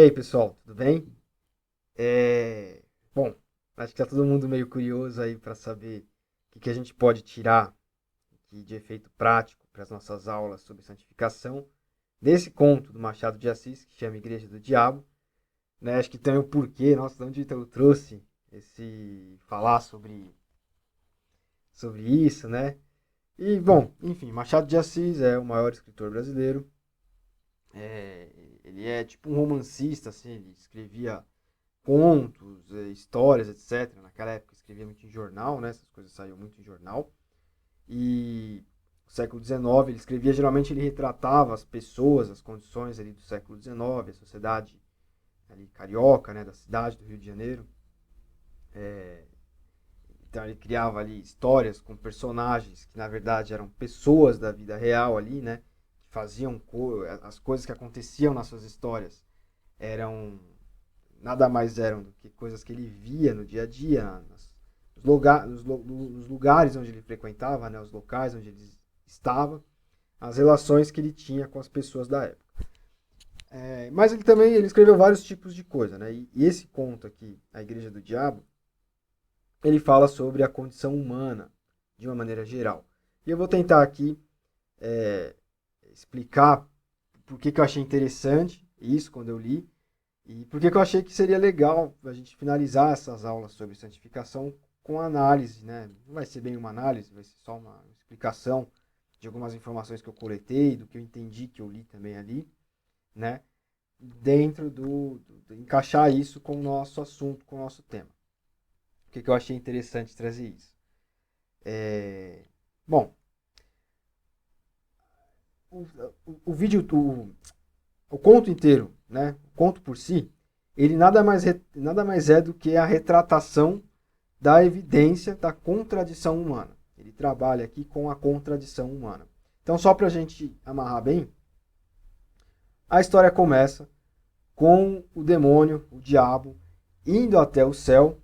aí, pessoal, tudo bem? Bom, acho que tá todo mundo meio curioso aí para saber o que a gente pode tirar aqui de efeito prático para as nossas aulas sobre santificação desse conto do Machado de Assis, que chama Igreja do Diabo, né? Acho que tem o porquê, nossa, de onde eu trouxe esse falar sobre isso, né? E, bom, enfim, Machado de Assis é o maior escritor brasileiro. Ele é tipo um romancista, assim, ele escrevia contos, histórias, etc. Naquela época escrevia muito em jornal, né? Essas coisas saíam muito em jornal. E no século XIX ele escrevia, geralmente ele retratava as pessoas, as condições ali do século XIX, a sociedade ali carioca, né? Da cidade do Rio de Janeiro. Então ele criava ali histórias com personagens que na verdade eram pessoas da vida real ali, né? Que faziam as coisas que aconteciam nas suas histórias eram nada mais eram do que coisas que ele via no dia a dia, nos lugares onde ele frequentava, né, os locais onde ele estava, as relações que ele tinha com as pessoas da época. Mas ele também ele escreveu vários tipos de coisa, né? E esse conto aqui, A Igreja do Diabo, ele fala sobre a condição humana de uma maneira geral. E eu vou tentar aqui é, explicar por que eu achei interessante isso quando eu li. E por que eu achei que seria legal a gente finalizar essas aulas sobre santificação com análise, né? Não vai ser bem uma análise, vai ser só uma explicação de algumas informações que eu coletei, do que eu entendi, que eu li também ali, né? Dentro encaixar isso com o nosso assunto, com o nosso tema. Por que eu achei interessante trazer isso? Bom, o, o vídeo, o conto inteiro, né? O conto por si, ele nada mais é do que a retratação da evidência da contradição humana. Ele trabalha aqui com a contradição humana. Então, só para a gente amarrar bem, a história começa com o demônio, o diabo, indo até o céu,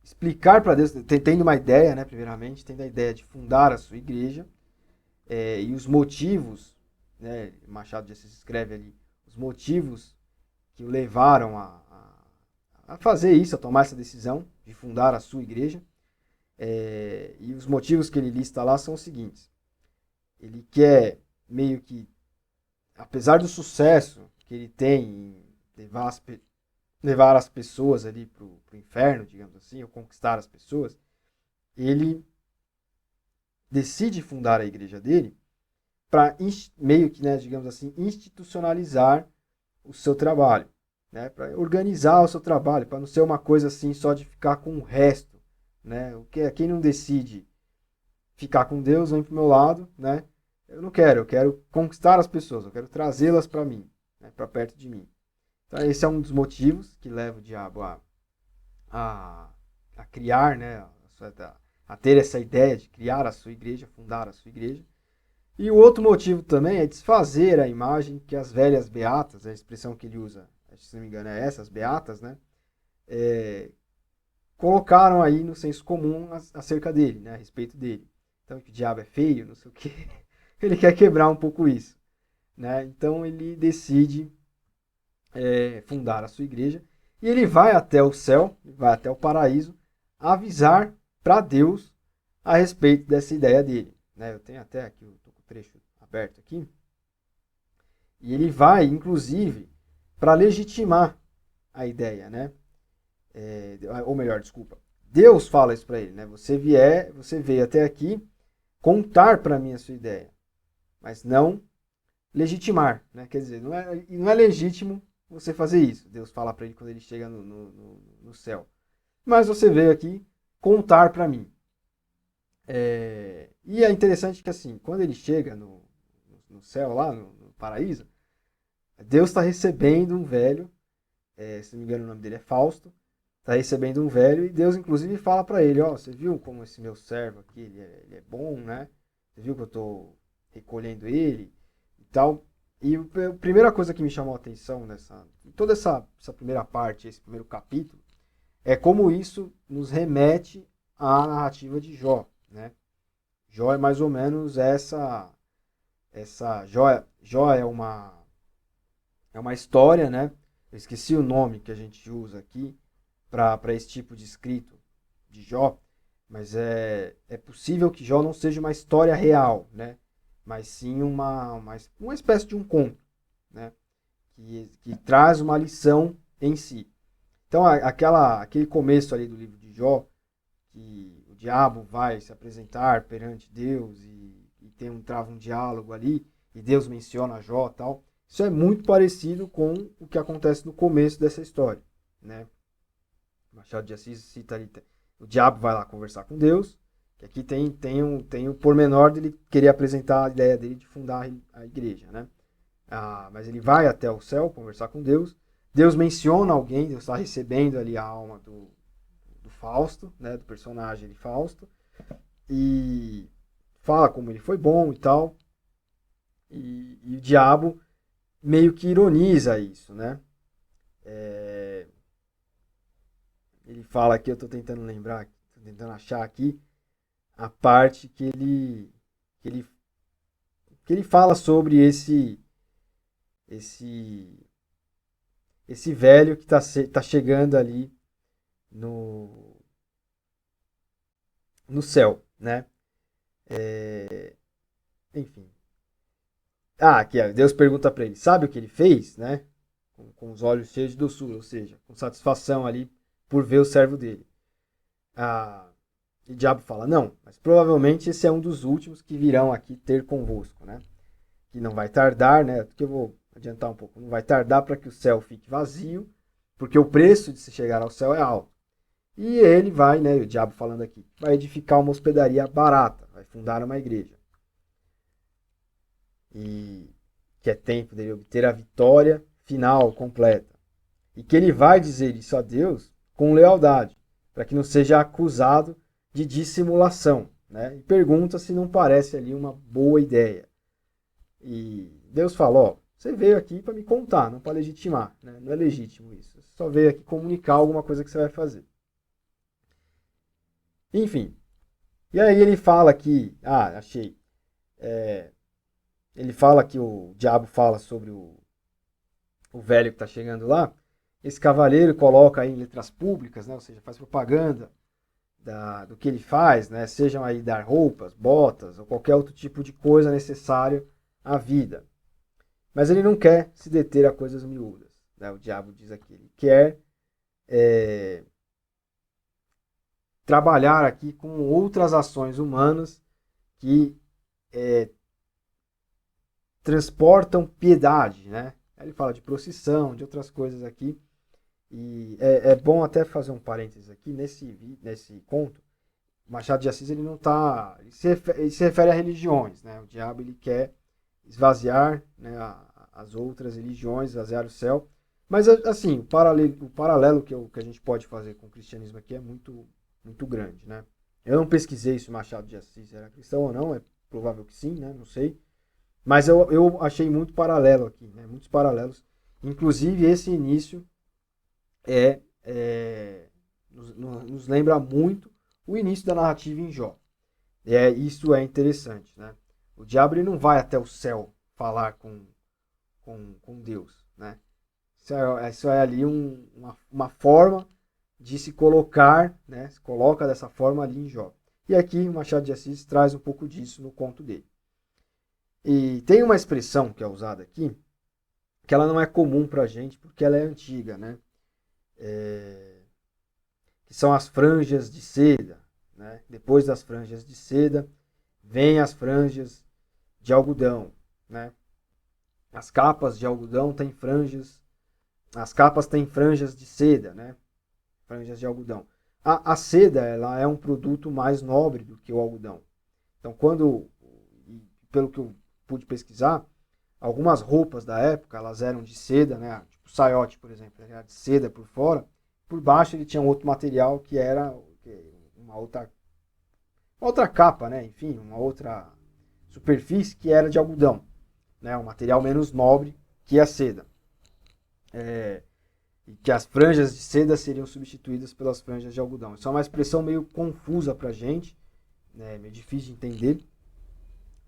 explicar para Deus, tendo uma ideia, né, primeiramente, tendo a ideia de fundar a sua igreja, e os motivos, né, Machado de Assis escreve ali, os motivos que o levaram a fazer isso, a tomar essa decisão de fundar a sua igreja. E os motivos que ele lista lá são os seguintes. Ele quer meio que, apesar do sucesso que ele tem em levar as pessoas ali para o inferno, digamos assim, ou conquistar as pessoas, ele decide fundar a igreja dele para meio que, né, digamos assim, institucionalizar o seu trabalho, né, para organizar o seu trabalho, para não ser uma coisa assim só de ficar com o resto, né? Quem não decide ficar com Deus, vem pro meu lado, né? Eu quero conquistar as pessoas, eu quero trazê-las para mim, né? Para perto de mim. Então esse é um dos motivos que leva o diabo a, a criar, né? A ter essa ideia de criar a sua igreja, fundar a sua igreja. E o outro motivo também é desfazer a imagem que as velhas beatas, a expressão que ele usa, se não me engano é essa, as beatas, né? É, colocaram aí no senso comum acerca dele, né? A respeito dele. Então, que o diabo é feio, não sei o quê. Ele quer quebrar um pouco isso, né? Então, ele decide fundar a sua igreja e ele vai até o céu, vai até o paraíso, avisar para Deus a respeito dessa ideia dele, né? Eu tenho até aqui, estou com o trecho aberto aqui, e ele vai, inclusive, para legitimar a ideia, né? Ou melhor, desculpa, Deus fala isso para ele, né? Você veio até aqui contar para mim a sua ideia, mas não legitimar, né? Quer dizer, não é legítimo você fazer isso. Deus fala para ele quando ele chega no céu. Mas você veio aqui contar para mim. E é interessante que assim, quando ele chega no céu lá, no paraíso, Deus está recebendo um velho, se não me engano o nome dele é Fausto, está recebendo um velho e Deus inclusive fala para ele, ó, você viu como esse meu servo aqui, ele é bom, né? Você viu que eu estou recolhendo ele e tal. E a primeira coisa que me chamou a atenção toda essa primeira parte, esse primeiro capítulo, é como isso nos remete à narrativa de Jó, né? Jó é mais ou menos essa Jó é É uma história, né? Eu esqueci o nome que a gente usa aqui para esse tipo de escrito de Jó, mas é possível que Jó não seja uma história real, né? Mas sim uma espécie de um conto, né? Que traz uma lição em si. Então, aquele começo ali do livro de Jó, que o diabo vai se apresentar perante Deus e trava um diálogo ali, e Deus menciona Jó e tal, isso é muito parecido com o que acontece no começo dessa história, né? Machado de Assis cita ali, o diabo vai lá conversar com Deus, que aqui tem o pormenor dele querer apresentar a ideia dele de fundar a igreja, né? Mas ele vai até o céu conversar com Deus. Deus menciona alguém, Deus está recebendo ali a alma do Fausto, né, do personagem de Fausto, e fala como ele foi bom e tal. E o diabo meio que ironiza isso, né? Ele fala aqui, eu estou tentando lembrar, estou tentando achar aqui a parte que ele, que ele fala sobre esse esse velho que tá chegando ali no, no céu, né? Enfim. Aqui, Deus pergunta para ele, sabe o que ele fez, né? Com os olhos cheios de doçura, ou seja, com satisfação ali por ver o servo dele. E o diabo fala, não, mas provavelmente esse é um dos últimos que virão aqui ter convosco, né? Que não vai tardar, né? Que eu vou adiantar um pouco, não vai tardar para que o céu fique vazio, porque o preço de se chegar ao céu é alto. E ele vai, né, o diabo falando aqui, vai edificar uma hospedaria barata, vai fundar uma igreja. E que é tempo dele obter a vitória final, completa. E que ele vai dizer isso a Deus com lealdade, para que não seja acusado de dissimulação, né? E pergunta se não parece ali uma boa ideia. E Deus fala, ó, você veio aqui para me contar, não para legitimar, né? Não é legítimo isso. Você só veio aqui comunicar alguma coisa que você vai fazer. Enfim. E aí ele fala que, achei. Ele fala que o diabo fala sobre o velho que está chegando lá. Esse cavaleiro coloca aí em letras públicas, né? Ou seja, faz propaganda do que ele faz, né? Sejam aí dar roupas, botas ou qualquer outro tipo de coisa necessária à vida. Mas ele não quer se deter a coisas miúdas, né? O diabo diz aqui, ele quer trabalhar aqui com outras ações humanas que transportam piedade, né? Ele fala de procissão, de outras coisas aqui. E é bom até fazer um parênteses aqui, nesse conto, Machado de Assis ele não tá, ele se refere a religiões, né? O diabo ele quer esvaziar, né, as outras religiões, esvaziar o céu. Mas assim, o paralelo que a gente pode fazer com o cristianismo aqui é muito grande, né? Eu não pesquisei se o Machado de Assis era cristão ou não, é provável que sim, né? Não sei. Mas eu achei muito paralelo aqui, né? Muitos paralelos. Inclusive esse início nos lembra muito o início da narrativa em Jó. Isso é interessante, né? O diabo ele não vai até o céu falar com Deus, né? Isso é ali uma forma de se colocar, né? Se coloca dessa forma ali em Jó. E aqui o Machado de Assis traz um pouco disso no conto dele. E tem uma expressão que é usada aqui, que ela não é comum pra gente, porque ela é antiga, né? Que são as franjas de seda, né? Depois das franjas de seda, vem as franjas de algodão, né? As capas de algodão têm franjas, as capas têm franjas de seda, né? Franjas de algodão. A seda, ela é um produto mais nobre do que o algodão. Então, pelo que eu pude pesquisar, algumas roupas da época, elas eram de seda, né? Tipo o saiote, por exemplo, era de seda por fora. Por baixo ele tinha um outro material que era uma outra capa, né? Enfim, uma outra superfície que era de algodão, né? Um material menos nobre que a seda. E que as franjas de seda seriam substituídas pelas franjas de algodão. Isso é uma expressão meio confusa pra gente, né? Meio difícil de entender.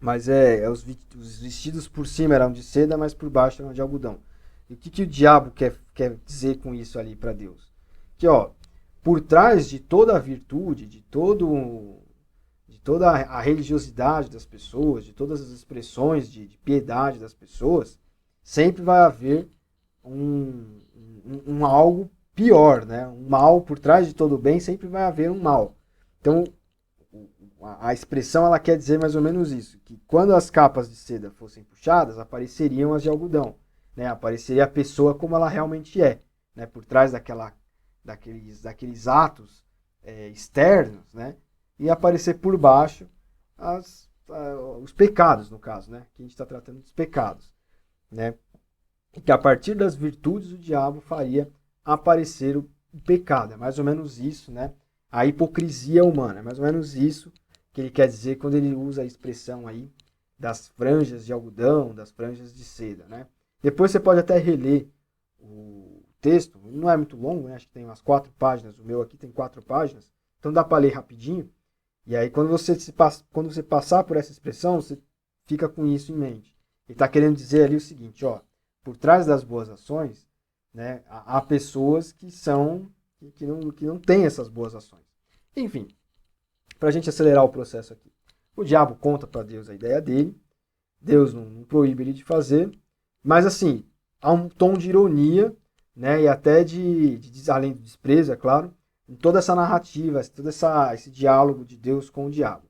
Mas os vestidos por cima eram de seda, mas por baixo eram de algodão. E o que o diabo quer dizer com isso ali para Deus? Que, ó, por trás de toda a virtude, de toda a religiosidade das pessoas, de todas as expressões de piedade das pessoas, sempre vai haver um algo pior, né? Um mal por trás de todo bem, sempre vai haver um mal. Então, a expressão ela quer dizer mais ou menos isso, que quando as capas de seda fossem puxadas, apareceriam as de algodão, né? Apareceria a pessoa como ela realmente é, né? Por trás daqueles atos externos, né? E aparecer por baixo os pecados, no caso, né? Que a gente está tratando dos pecados, né? Que a partir das virtudes o diabo faria aparecer o pecado. É mais ou menos isso, né? A hipocrisia humana. É mais ou menos isso que ele quer dizer quando ele usa a expressão aí das franjas de algodão, das franjas de seda, né? Depois você pode até reler o texto. Não é muito longo, né? Acho que tem umas 4 páginas. O meu aqui tem 4 páginas. Então dá para ler rapidinho. E aí quando você passar por essa expressão, você fica com isso em mente. Ele está querendo dizer ali o seguinte, ó. Por trás das boas ações, né, há pessoas que não têm essas boas ações. Enfim, para a gente acelerar o processo aqui. O diabo conta para Deus a ideia dele, Deus não proíbe ele de fazer, mas assim, há um tom de ironia, né, e até além do desprezo, é claro, em toda essa narrativa, todo esse diálogo de Deus com o diabo.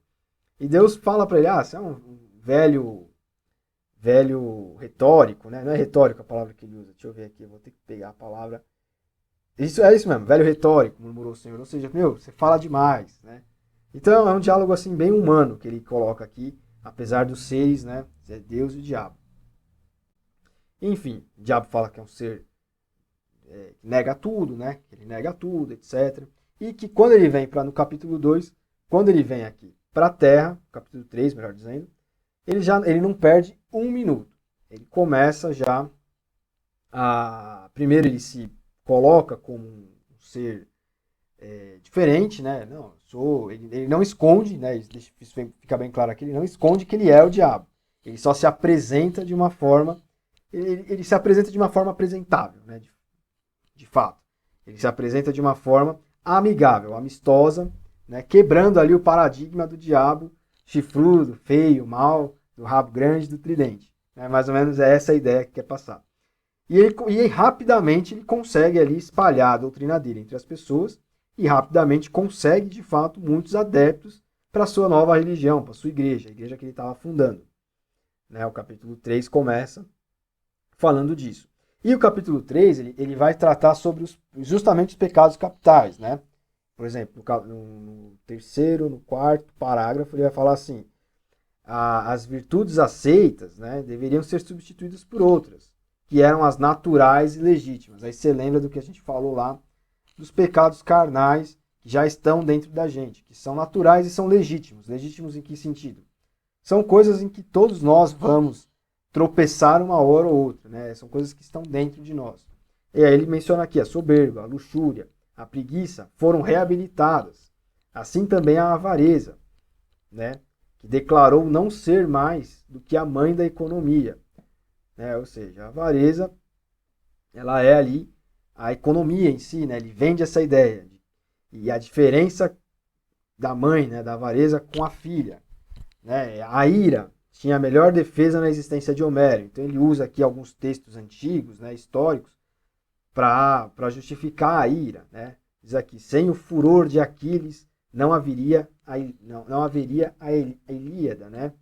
E Deus fala para ele, você é um velho retórico, né? Não é retórico a palavra que ele usa. Deixa eu ver aqui, eu vou ter que pegar a palavra. Isso é isso mesmo, velho retórico, murmurou o Senhor. Ou seja, você fala demais, né? Então é um diálogo assim bem humano que ele coloca aqui, apesar dos seres, né? Deus e o diabo. Enfim, o diabo fala que é um ser que nega tudo, né? Que ele nega tudo, etc. E que quando ele vem para no capítulo 2, quando ele vem aqui para a Terra, capítulo 3, melhor dizendo, ele não perde um minuto. Ele começa já primeiro ele se coloca como um ser diferente, né? Não, ele não esconde, né? Isso fica bem claro aqui, ele não esconde que ele é o diabo. Ele só se apresenta de uma forma, ele se apresenta de uma forma apresentável, né? De fato. Ele se apresenta de uma forma amigável, amistosa, né? Quebrando ali o paradigma do diabo chifrudo, feio, mau, do rabo grande, do tridente. Né? Mais ou menos é essa a ideia que quer passar. E rapidamente ele consegue ali espalhar a doutrina dele entre as pessoas e rapidamente consegue, de fato, muitos adeptos para a sua nova religião, para a sua igreja, a igreja que ele estava fundando. Né? O capítulo 3 começa falando disso. E o capítulo 3 ele vai tratar sobre justamente os pecados capitais. Né? Por exemplo, no terceiro, no quarto parágrafo, ele vai falar assim, as virtudes aceitas, né, deveriam ser substituídas por outras, que eram as naturais e legítimas. Aí você lembra do que a gente falou lá, dos pecados carnais que já estão dentro da gente, que são naturais e são legítimos. Legítimos em que sentido? São coisas em que todos nós vamos tropeçar uma hora ou outra, né? São coisas que estão dentro de nós. E aí ele menciona aqui a soberba, a luxúria, a preguiça foram reabilitadas. Assim também a avareza, né? Que declarou não ser mais do que a mãe da economia. Né? Ou seja, a avareza, ela é ali a economia em si, né? Ele vende essa ideia. E a diferença da mãe, né, da avareza com a filha. Né? A ira tinha a melhor defesa na existência de Homero. Então ele usa aqui alguns textos antigos, né, históricos, para justificar a ira. Né? Diz aqui, sem o furor de Aquiles não haveria a Ilíada. Né?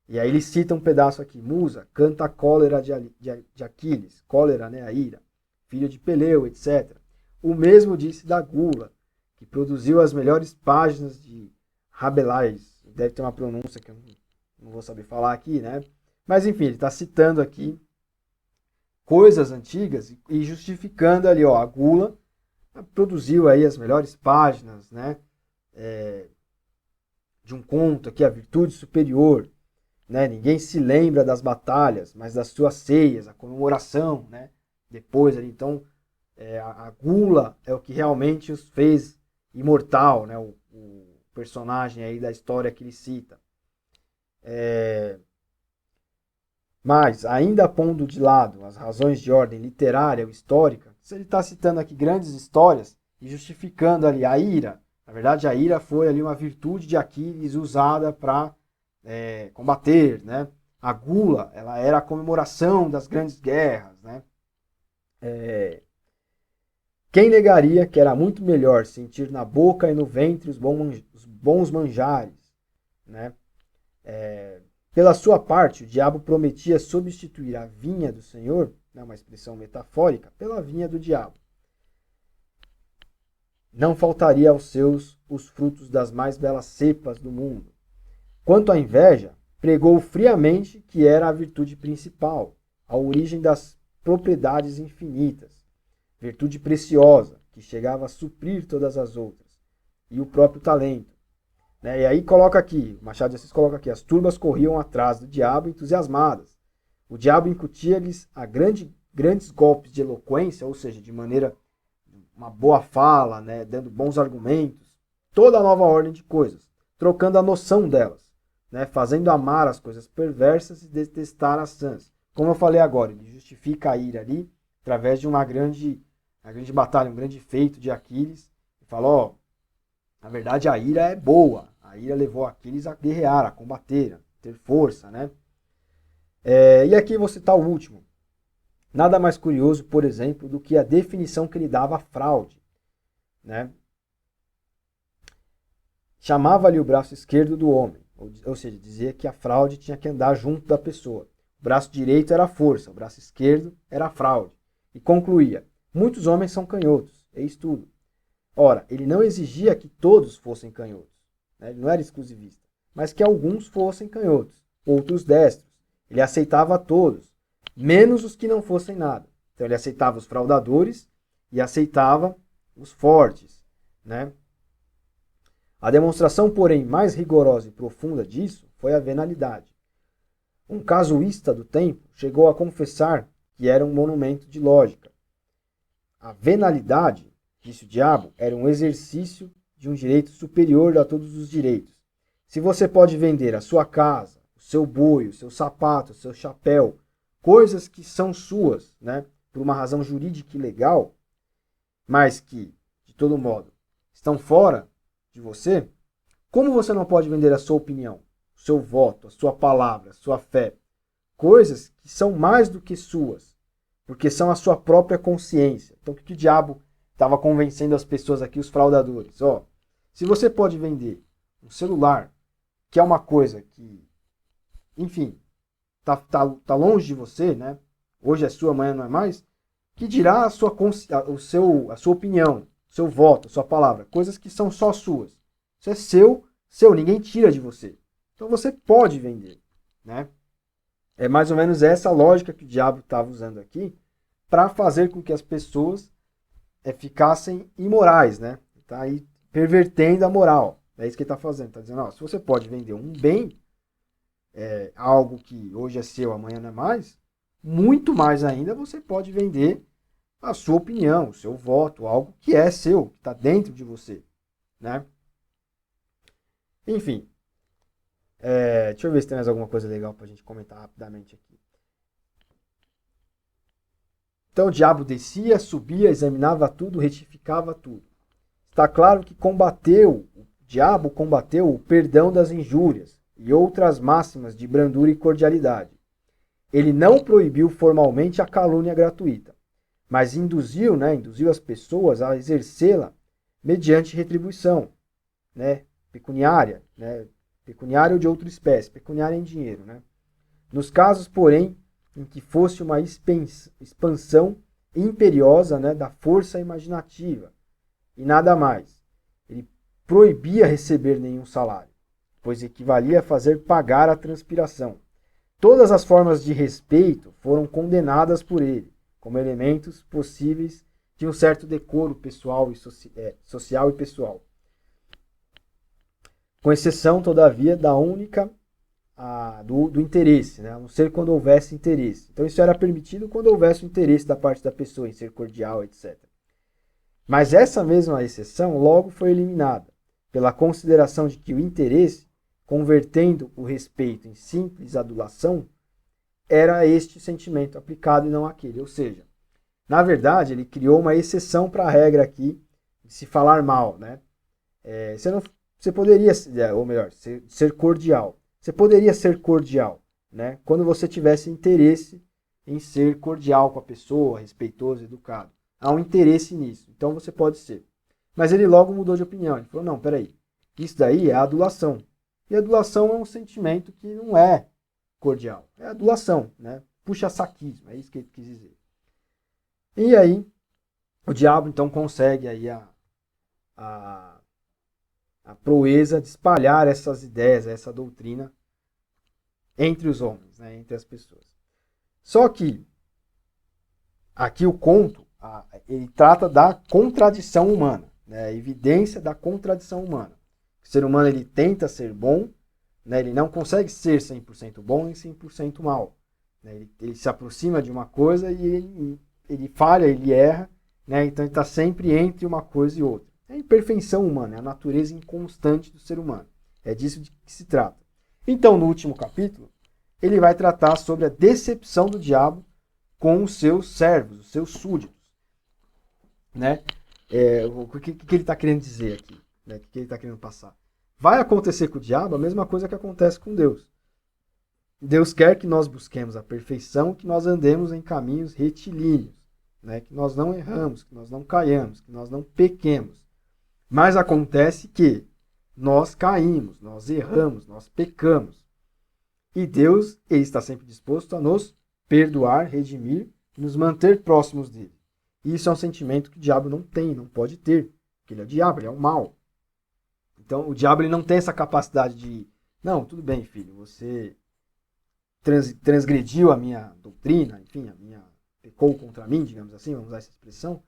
E aí ele cita um pedaço aqui. Musa canta a cólera de Aquiles. Cólera, né, a ira. Filho de Peleu, etc. O mesmo disse da gula, que produziu as melhores páginas de Rabelais. Deve ter uma pronúncia que eu não vou saber falar aqui, né? Mas enfim, ele está citando aqui coisas antigas e justificando ali, ó, a gula produziu aí as melhores páginas, né? De um conto aqui, a virtude superior. Né? Ninguém se lembra das batalhas, mas das suas ceias, a comemoração, né? Depois ali, então, a gula é o que realmente os fez imortal, né? O personagem aí da história que ele cita. Mas, ainda pondo de lado as razões de ordem literária ou histórica, se ele está citando aqui grandes histórias e justificando ali a ira, na verdade a ira foi ali uma virtude de Aquiles usada para combater, né? A gula, ela era a comemoração das grandes guerras, né? Quem negaria que era muito melhor sentir na boca e no ventre os bons manjares, né? Pela sua parte, o diabo prometia substituir a vinha do Senhor, né, uma expressão metafórica, pela vinha do diabo. Não faltaria aos seus os frutos das mais belas cepas do mundo. Quanto à inveja, pregou friamente que era a virtude principal, a origem das propriedades infinitas, virtude preciosa, que chegava a suprir todas as outras, e o próprio talento. E aí coloca aqui, Machado de Assis coloca aqui, as turbas corriam atrás do diabo entusiasmadas. O diabo incutia-lhes a grandes golpes de eloquência, ou seja, de maneira, uma boa fala, né, dando bons argumentos, toda a nova ordem de coisas, trocando a noção delas, né, fazendo amar as coisas perversas e detestar as sãs. Como eu falei agora, ele justifica a ira ali, através de uma grande batalha, um grande feito de Aquiles, e fala, na verdade a ira é boa, a ira levou Aquiles a guerrear, a combater, a ter força, né? E aqui vou citar o último. Nada mais curioso, por exemplo, do que a definição que ele dava à fraude, né? Chamava-lhe o braço esquerdo do homem, ou seja, dizia que a fraude tinha que andar junto da pessoa. O braço direito era a força, o braço esquerdo era a fraude. E concluía, muitos homens são canhotos, eis tudo. Ora, ele não exigia que todos fossem canhotos, né? Ele não era exclusivista, mas que alguns fossem canhotos, outros destros. Ele aceitava todos, menos os que não fossem nada. Então ele aceitava os fraudadores e aceitava os fortes, né? A demonstração, porém, mais rigorosa e profunda disso foi a venalidade. Um casuísta do tempo chegou a confessar que era um monumento de lógica. A venalidade, disse o diabo, era um exercício de um direito superior a todos os direitos. Se você pode vender a sua casa, o seu boi, o seu sapato, o seu chapéu, coisas que são suas, né, por uma razão jurídica e legal, mas que, de todo modo, estão fora de você, como você não pode vender a sua opinião, o seu voto, a sua palavra, a sua fé, coisas que são mais do que suas, porque são a sua própria consciência. Então, o que o diabo estava convencendo as pessoas aqui, os fraudadores? Se você pode vender um celular, que é uma coisa que, enfim, tá longe de você, né? Hoje é sua, amanhã não é mais, que dirá a sua opinião, seu voto, a sua palavra, coisas que são só suas. Isso é seu, ninguém tira de você. Então você pode vender, né? É mais ou menos essa lógica que o diabo estava usando aqui para fazer com que as pessoas ficassem imorais, né? Está aí pervertendo a moral. É isso que ele está fazendo. Está dizendo, se você pode vender um bem, algo que hoje é seu, amanhã não é mais, muito mais ainda você pode vender a sua opinião, o seu voto, algo que é seu, que está dentro de você, né? Enfim. Deixa eu ver se tem mais alguma coisa legal para a gente comentar rapidamente aqui. Então o diabo descia, subia, examinava tudo, retificava tudo. Está claro que o diabo combateu o perdão das injúrias e outras máximas de brandura e cordialidade. Ele não proibiu formalmente a calúnia gratuita, mas induziu as pessoas a exercê-la mediante retribuição, né, pecuniária, né, pecuniária ou de outra espécie, pecuniária em dinheiro, né? Nos casos, porém, em que fosse uma expansão imperiosa, né, da força imaginativa e nada mais. Ele proibia receber nenhum salário, pois equivalia a fazer pagar a transpiração. Todas as formas de respeito foram condenadas por ele, como elementos possíveis de um certo decoro pessoal e social e pessoal. Com exceção, todavia, da única do interesse, né? A não ser quando houvesse interesse. Então isso era permitido quando houvesse interesse da parte da pessoa em ser cordial, etc. Mas essa mesma exceção logo foi eliminada, pela consideração de que o interesse, convertendo o respeito em simples adulação, era este sentimento aplicado e não aquele. Ou seja, na verdade, ele criou uma exceção para a regra aqui de se falar mal, né? Você poderia, ou melhor, ser cordial. Você poderia ser cordial, né? Quando você tivesse interesse em ser cordial com a pessoa, respeitoso, educado. Há um interesse nisso, então você pode ser. Mas ele logo mudou de opinião. Ele falou, não, peraí, isso daí é adulação. E adulação é um sentimento que não é cordial. É adulação, né? Puxa-saquismo, é isso que ele quis dizer. E aí, o diabo então consegue aí a proeza de espalhar essas ideias, essa doutrina entre os homens, né? Entre as pessoas. Só que aqui o conto, ele trata da contradição humana, né? A evidência da contradição humana. O ser humano ele tenta ser bom, né? Ele não consegue ser 100% bom e 100% mal. Né? Ele se aproxima de uma coisa e ele falha, ele erra, né? Então ele está sempre entre uma coisa e outra. É a imperfeição humana, é a natureza inconstante do ser humano. É disso de que se trata. Então, no último capítulo, ele vai tratar sobre a decepção do diabo com os seus servos, os seus súditos. Né? O que ele está querendo dizer aqui? Né? O que ele está querendo passar? Vai acontecer com o diabo a mesma coisa que acontece com Deus. Deus quer que nós busquemos a perfeição, que nós andemos em caminhos retilíneos, né? Que nós não erramos, que nós não caiamos, que nós não pequemos. Mas acontece que nós caímos, nós erramos, nós pecamos. E Deus, ele está sempre disposto a nos perdoar, redimir e nos manter próximos dele. E isso é um sentimento que o diabo não tem, não pode ter. Porque ele é o diabo, ele é o mal. Então o diabo ele não tem essa capacidade de, não, tudo bem, filho, você transgrediu a minha doutrina, enfim, pecou contra mim, digamos assim, vamos usar essa expressão,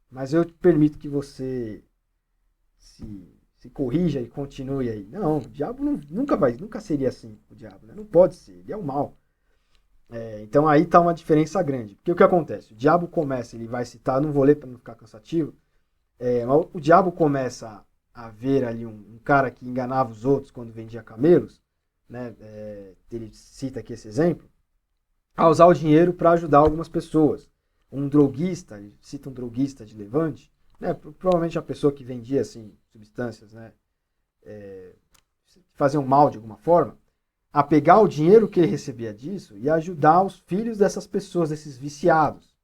mas eu te permito que você se corrija e continue aí. Não, o diabo nunca seria assim, o diabo, né? Não pode ser, ele é o mal. Então aí está uma diferença grande. Porque o que acontece? O diabo começa, ele vai citar, não vou ler para não ficar cansativo, mas o diabo começa a ver ali um cara que enganava os outros quando vendia camelos, né? Ele cita aqui esse exemplo, a usar o dinheiro para ajudar algumas pessoas. Um droguista, ele cita um droguista de Levante, né? Provavelmente a pessoa que vendia assim, substâncias, né? Faziam mal de alguma forma, a pegar o dinheiro que ele recebia disso e ajudar os filhos dessas pessoas, desses viciados.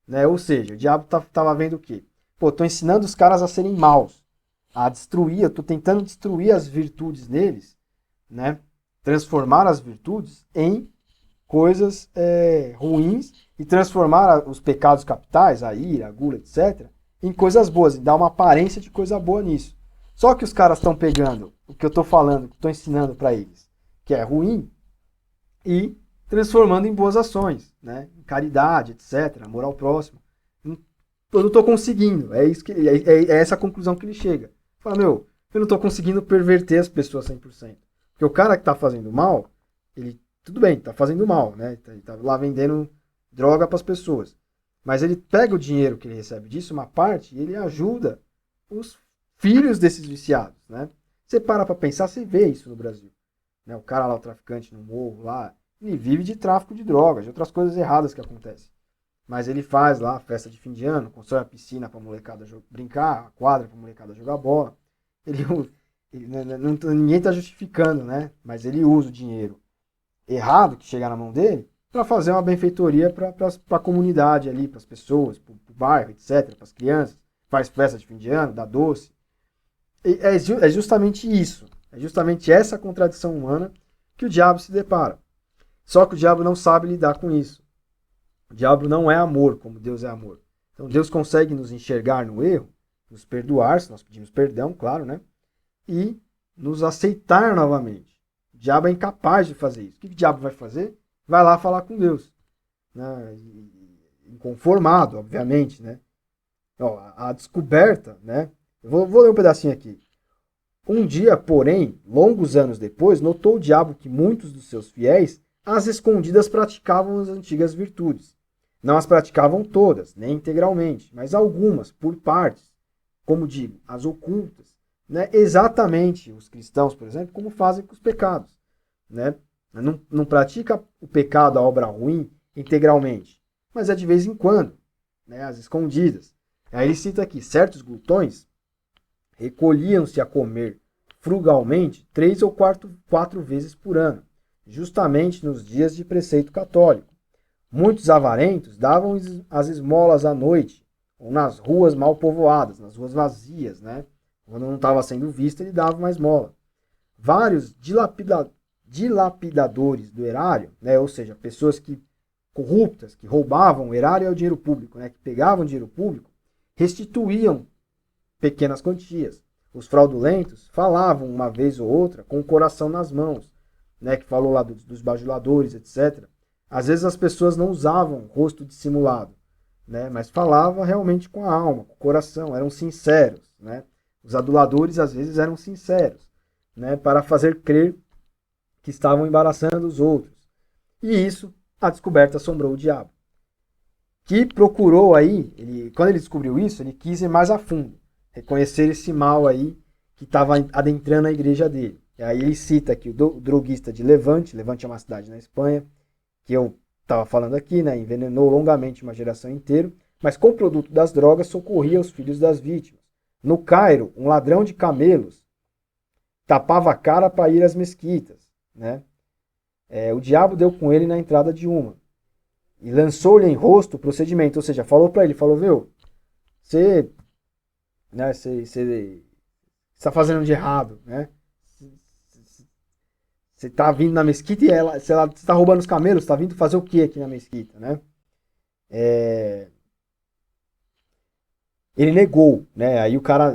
Né? Ou seja, o diabo estava vendo o quê? Pô, estou ensinando os caras a serem maus, a destruir, eu estou tentando destruir as virtudes neles, né? Transformar as virtudes em coisas ruins e transformar os pecados capitais, a ira, a gula, etc., em coisas boas, e dar uma aparência de coisa boa nisso. Só que os caras estão pegando o que eu estou falando, que estou ensinando para eles, que é ruim, e transformando em boas ações, né? Em caridade, etc., amor ao próximo. Eu não estou conseguindo. É essa a conclusão que ele chega. Fala, eu não estou conseguindo perverter as pessoas 100%. Porque o cara que está fazendo mal, ele, tudo bem, está fazendo mal, né? Ele está lá vendendo droga para as pessoas. Mas ele pega o dinheiro que ele recebe disso, uma parte, e ele ajuda os filhos desses viciados, né? Você para pensar, você vê isso no Brasil. Né? O cara lá, o traficante no morro lá, ele vive de tráfico de drogas, de outras coisas erradas que acontecem. Mas ele faz lá a festa de fim de ano, constrói a piscina para a molecada brincar, a quadra para a molecada jogar bola. Ninguém está justificando, né? Mas ele usa o dinheiro errado que chegar na mão dele para fazer uma benfeitoria para a comunidade ali, para as pessoas, para o bairro, etc., para as crianças. Faz festa de fim de ano, dá doce. É justamente isso. É justamente essa contradição humana que o diabo se depara. Só que o diabo não sabe lidar com isso. O diabo não é amor, como Deus é amor. Então Deus consegue nos enxergar no erro, nos perdoar, se nós pedimos perdão, claro, né? E nos aceitar novamente. O diabo é incapaz de fazer isso. O que o diabo vai fazer? Vai lá falar com Deus. Né? Inconformado, obviamente, né? A descoberta, né? Eu vou ler um pedacinho aqui. Um dia, porém, longos anos depois, notou o diabo que muitos dos seus fiéis, às escondidas, praticavam as antigas virtudes. Não as praticavam todas, nem integralmente, mas algumas, por partes, como digo, as ocultas. Né? Exatamente os cristãos, por exemplo, como fazem com os pecados. Né? Não pratica o pecado, a obra ruim, integralmente, mas é de vez em quando, né, às escondidas. Aí ele cita aqui, certos glutões recolhiam-se a comer frugalmente 3 ou 4 vezes por ano, justamente nos dias de preceito católico. Muitos avarentos davam as esmolas à noite, ou nas ruas mal povoadas, nas ruas vazias, né? Quando não estava sendo visto, ele dava uma esmola. Vários dilapidadores do erário, né? Ou seja, pessoas corruptas, que roubavam o erário é o dinheiro público, né? Que pegavam dinheiro público, restituíam pequenas quantias. Os fraudulentos falavam uma vez ou outra com o coração nas mãos, né? Que falou lá dos bajuladores, etc. Às vezes as pessoas não usavam rosto dissimulado, né? Mas falava realmente com a alma, com o coração, eram sinceros, né? Os aduladores às vezes eram sinceros, né? Para fazer crer que estavam embaraçando os outros. E isso, a descoberta assombrou o diabo, que procurou aí, quando ele descobriu isso, ele quis ir mais a fundo, reconhecer esse mal aí que estava adentrando a igreja dele. E aí ele cita aqui o droguista de Levante. Levante é uma cidade na Espanha, que eu estava falando aqui, né? Envenenou longamente uma geração inteira, mas com o produto das drogas socorria os filhos das vítimas. No Cairo, um ladrão de camelos tapava a cara para ir às mesquitas, né? O diabo deu com ele na entrada de uma e lançou-lhe em rosto o procedimento, ou seja, falou para ele, falou, viu, você, né, você está fazendo de errado, né? Você está vindo na mesquita e você está roubando os camelos, está vindo fazer o que aqui na mesquita, né? Ele negou, né? Aí o cara,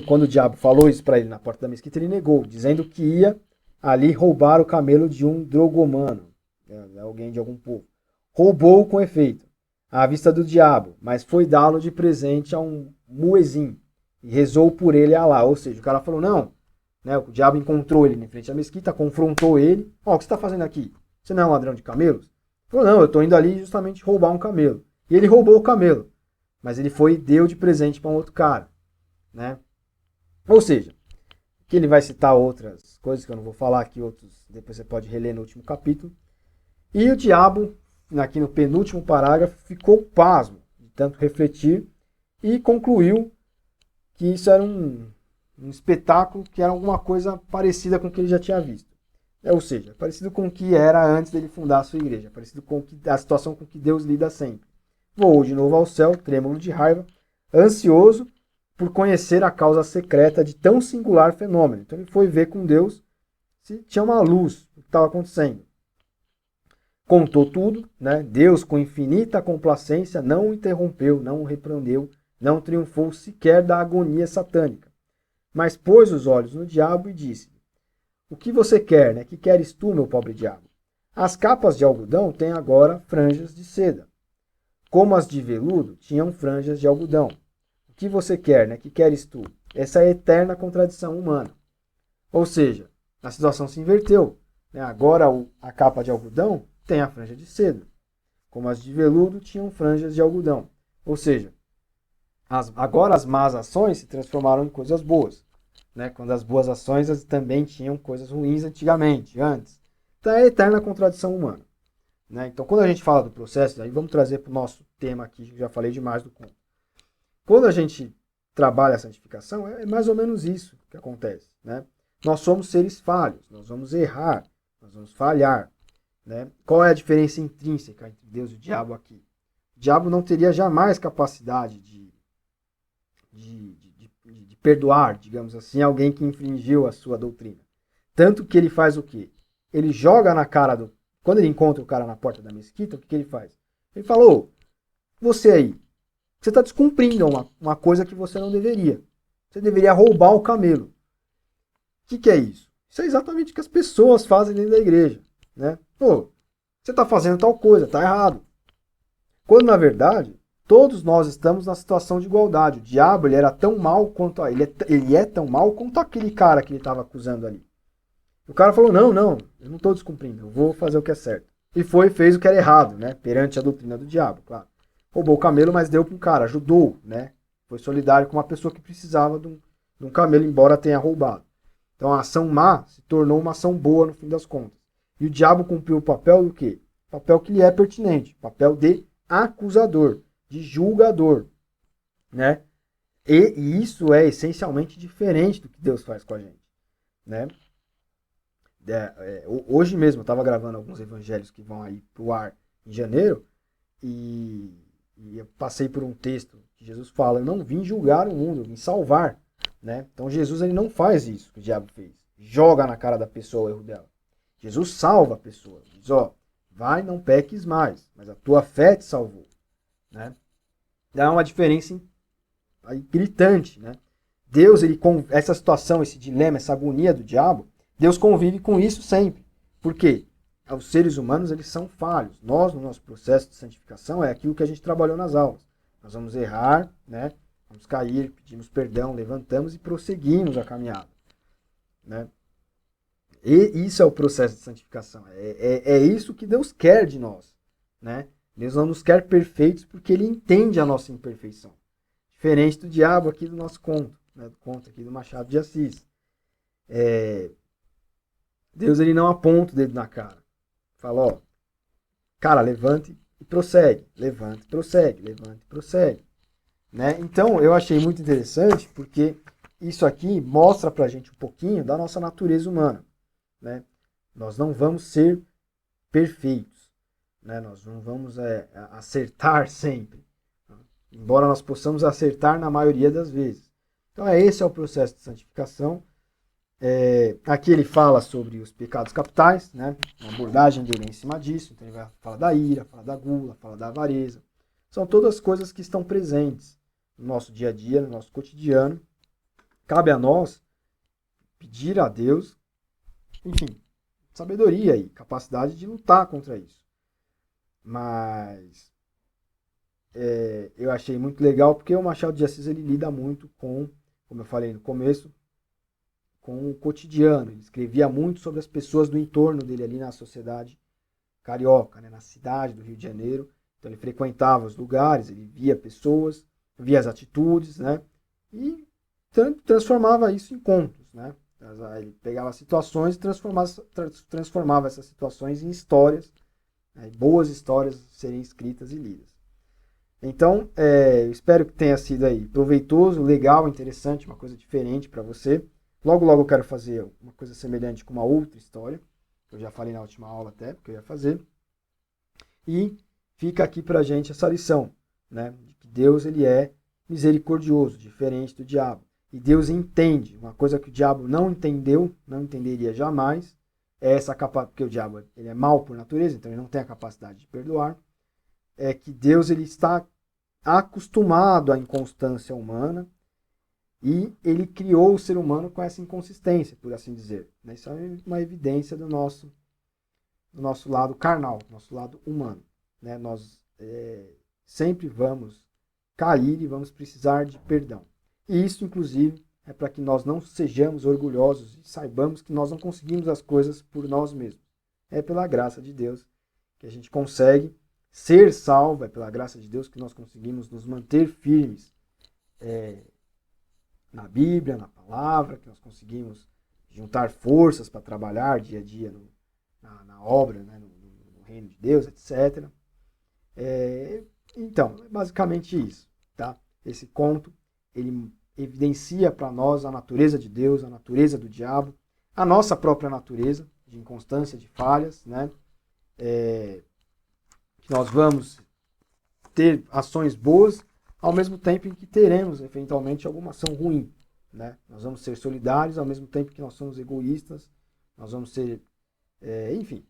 quando o diabo falou isso para ele na porta da mesquita, ele negou, dizendo que ia ali roubar o camelo de um drogomano, né? Alguém de algum povo. Roubou com efeito, à vista do diabo, mas foi dá-lo de presente a um muezim e rezou por ele a Alá. Ou seja, o cara falou, não, né? O diabo encontrou ele em frente à mesquita, confrontou ele. Ó, o que você está fazendo aqui? Você não é um ladrão de camelos? Ele falou, não, eu estou indo ali justamente roubar um camelo. E ele roubou o camelo, mas ele foi e deu de presente para um outro cara, né? Ou seja, que ele vai citar outras coisas que eu não vou falar aqui, outros depois você pode reler no último capítulo. E o diabo, aqui no penúltimo parágrafo, ficou pasmo de tanto refletir e concluiu que isso era um espetáculo, que era alguma coisa parecida com o que ele já tinha visto. Ou seja, parecido com o que era antes dele fundar a sua igreja, parecido com a situação com que Deus lida sempre. Voou de novo ao céu, trêmulo de raiva, ansioso por conhecer a causa secreta de tão singular fenômeno. Então ele foi ver com Deus se tinha uma luz do que estava acontecendo. Contou tudo, né? Deus, com infinita complacência, não o interrompeu, não o repreendeu, não triunfou sequer da agonia satânica. Mas pôs os olhos no diabo e disse: o que você quer, né? Que queres tu, meu pobre diabo? As capas de algodão têm agora franjas de seda, como as de veludo tinham franjas de algodão. O que você quer, né? Que queres tu? Essa é a eterna contradição humana. Ou seja, a situação se inverteu, né? Agora a capa de algodão tem a franja de seda, como as de veludo tinham franjas de algodão. Ou seja, agora as más ações se transformaram em coisas boas, né? Quando as boas ações também tinham coisas ruins antigamente, antes. Então é a eterna contradição humana, né? Então quando a gente fala do processo, aí vamos trazer para o nosso tema aqui, que já falei demais do conto. Quando a gente trabalha a santificação, é mais ou menos isso que acontece, né? Nós somos seres falhos, nós vamos errar, nós vamos falhar, né? Qual é a diferença intrínseca entre Deus e o diabo aqui? O diabo não teria jamais capacidade de perdoar, digamos assim, alguém que infringiu a sua doutrina. Tanto que ele faz o quê? Ele joga na cara do... Quando ele encontra o cara na porta da mesquita, o que ele faz? Ele falou, você aí, você está descumprindo uma coisa que você não deveria. Você deveria roubar o camelo. O que é isso? Isso é exatamente o que as pessoas fazem dentro da igreja, né? Pô, você está fazendo tal coisa, está errado. Quando, na verdade, todos nós estamos na situação de igualdade. O diabo ele era tão mal quanto... Ele é tão mal quanto aquele cara que ele estava acusando ali. O cara falou, não, eu não estou descumprindo, eu vou fazer o que é certo. E fez o que era errado, né? Perante a doutrina do diabo, claro. Roubou o camelo, mas deu para um cara, ajudou, né? Foi solidário com uma pessoa que precisava de um camelo, embora tenha roubado. Então a ação má se tornou uma ação boa no fim das contas. E o diabo cumpriu o papel do quê? O papel que lhe é pertinente, papel de acusador, de julgador, né? E isso é essencialmente diferente do que Deus faz com a gente, né? Hoje mesmo eu estava gravando alguns evangelhos que vão aí pro ar em janeiro e eu passei por um texto que Jesus fala: eu não vim julgar o mundo, eu vim salvar, né? Então Jesus ele não faz isso que o diabo fez, joga na cara da pessoa o erro dela. Jesus salva a pessoa, diz: ó, vai, não peques mais, mas a tua fé te salvou, né? Dá uma diferença aí gritante, né? Deus, essa situação, esse dilema, essa agonia do diabo, Deus convive com isso sempre. Por quê? Os seres humanos, eles são falhos. Nós, no nosso processo de santificação, é aquilo que a gente trabalhou nas aulas. Nós vamos errar, né? Vamos cair, pedimos perdão, levantamos e prosseguimos a caminhada, né? E isso é o processo de santificação. É isso que Deus quer de nós, né? Deus não nos quer perfeitos porque Ele entende a nossa imperfeição. Diferente do diabo aqui do nosso conto, né? Do conto aqui do Machado de Assis. Deus ele não aponta o dedo na cara. Fala, ó, cara, levante e prossegue. Levante e prossegue. Levante e prossegue. Né? Então, eu achei muito interessante porque isso aqui mostra pra gente um pouquinho da nossa natureza humana, né? Nós não vamos ser perfeitos, né? Nós não vamos acertar sempre, embora nós possamos acertar na maioria das vezes. Então, esse é o processo de santificação. Aqui ele fala sobre os pecados capitais, né? A abordagem dele é em cima disso. Então ele vai falar da ira, fala da gula, fala da avareza. São todas coisas que estão presentes no nosso dia a dia, no nosso cotidiano. Cabe a nós pedir a Deus, enfim, sabedoria e capacidade de lutar contra isso. Mas eu achei muito legal porque o Machado de Assis ele lida muito com, como eu falei no começo, com o cotidiano. Ele escrevia muito sobre as pessoas do entorno dele ali na sociedade carioca, né, na cidade do Rio de Janeiro. Então ele frequentava os lugares, ele via pessoas, via as atitudes, né, e transformava isso em contos, né. Ele pegava situações e transformava essas situações em histórias, né, boas histórias serem escritas e lidas. Então, eu espero que tenha sido aí proveitoso, legal, interessante, uma coisa diferente para você. Logo, logo eu quero fazer uma coisa semelhante com uma outra história. Eu já falei na última aula até, porque eu ia fazer. E fica aqui pra gente essa lição, né? De que Deus ele é misericordioso, diferente do diabo. E Deus entende. Uma coisa que o diabo não entendeu, não entenderia jamais, é essa capacidade, porque o diabo ele é mau por natureza, então ele não tem a capacidade de perdoar. É que Deus ele está acostumado à inconstância humana, e ele criou o ser humano com essa inconsistência, por assim dizer. Isso é uma evidência do nosso lado carnal, do nosso lado humano. Nós sempre vamos cair e vamos precisar de perdão. E isso, inclusive, é para que nós não sejamos orgulhosos e saibamos que nós não conseguimos as coisas por nós mesmos. É pela graça de Deus que a gente consegue ser salvo, é pela graça de Deus que nós conseguimos nos manter firmes na Bíblia, na palavra, que nós conseguimos juntar forças para trabalhar dia a dia na obra, né, no reino de Deus, etc. Então, é basicamente isso. Tá? Esse conto ele evidencia para nós a natureza de Deus, a natureza do diabo, a nossa própria natureza de inconstância, de falhas, né? Que nós vamos ter ações boas ao mesmo tempo em que teremos, eventualmente, alguma ação ruim, né? Nós vamos ser solidários ao mesmo tempo que nós somos egoístas, nós vamos ser, enfim,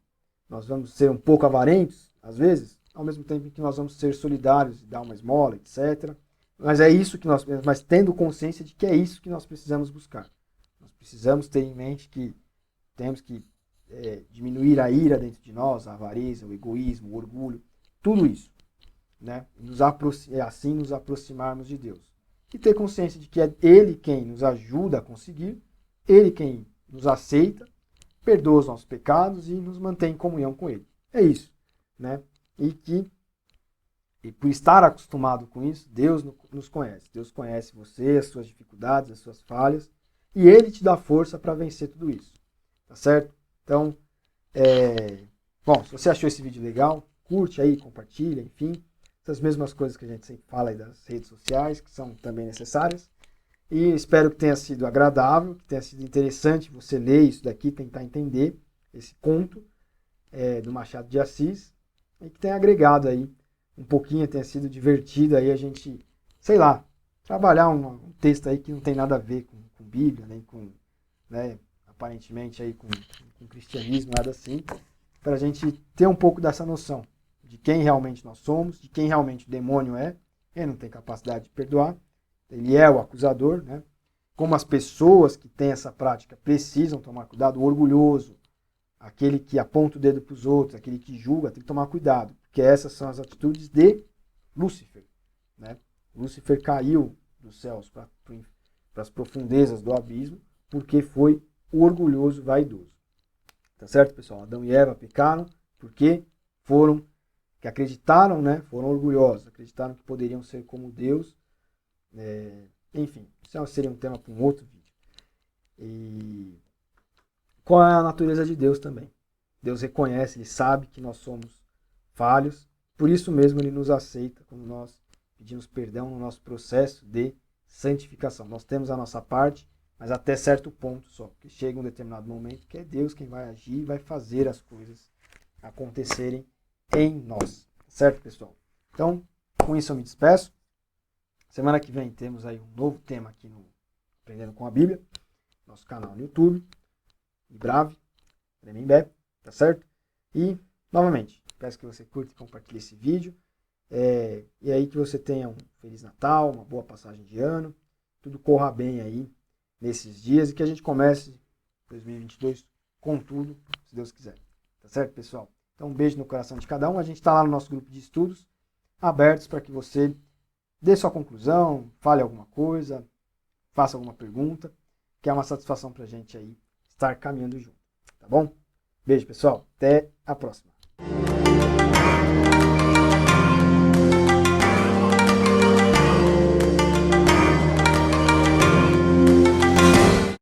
nós vamos ser um pouco avarentos, às vezes, ao mesmo tempo em que nós vamos ser solidários e dar uma esmola, etc. Mas é isso que mas tendo consciência de que é isso que nós precisamos buscar. Nós precisamos ter em mente que temos que diminuir a ira dentro de nós, a avareza, o egoísmo, o orgulho, tudo isso. Né? Assim nos aproximarmos de Deus. E ter consciência de que é Ele quem nos ajuda a conseguir, Ele quem nos aceita, perdoa os nossos pecados e nos mantém em comunhão com Ele. É isso. Né? E por estar acostumado com isso, Deus nos conhece. Deus conhece você, as suas dificuldades, as suas falhas, e Ele te dá força para vencer tudo isso. Tá certo? Então, Bom, se você achou esse vídeo legal, curte aí, compartilha, enfim. Essas mesmas coisas que a gente sempre fala aí das redes sociais, que são também necessárias. E espero que tenha sido agradável, que tenha sido interessante você ler isso daqui, tentar entender esse conto do Machado de Assis, e que tenha agregado aí um pouquinho, tenha sido divertido aí a gente, sei lá, trabalhar um texto aí que não tem nada a ver com Bíblia, nem com, né, aparentemente aí com cristianismo, nada assim, para a gente ter um pouco dessa noção de quem realmente nós somos, de quem realmente o demônio é. Ele não tem capacidade de perdoar, ele é o acusador, né? Como as pessoas que têm essa prática precisam tomar cuidado, o orgulhoso, aquele que aponta o dedo para os outros, aquele que julga, tem que tomar cuidado, porque essas são as atitudes de Lúcifer, né? Lúcifer caiu dos céus para as profundezas do abismo, porque foi o orgulhoso vaidoso. Tá certo, pessoal? Adão e Eva pecaram porque que acreditaram, né? Foram orgulhosos, acreditaram que poderiam ser como Deus. Enfim, isso seria um tema para um outro vídeo. E qual é a natureza de Deus também? Deus reconhece, Ele sabe que nós somos falhos, por isso mesmo Ele nos aceita quando nós pedimos perdão no nosso processo de santificação. Nós temos a nossa parte, mas até certo ponto só, porque chega um determinado momento que é Deus quem vai agir e vai fazer as coisas acontecerem em nós. Certo, pessoal? Então, com isso eu me despeço. Semana que vem temos aí um novo tema aqui no Aprendendo com a Bíblia, nosso canal no YouTube, e Brave, Tremembé, tá certo? E, novamente, peço que você curta e compartilhe esse vídeo. E aí que você tenha um Feliz Natal, uma boa passagem de ano, tudo corra bem aí nesses dias e que a gente comece 2022 com tudo, se Deus quiser. Tá certo, pessoal? Então, um beijo no coração de cada um. A gente está lá no nosso grupo de estudos, abertos para que você dê sua conclusão, fale alguma coisa, faça alguma pergunta, que é uma satisfação para a gente aí estar caminhando junto. Tá bom? Beijo, pessoal. Até a próxima.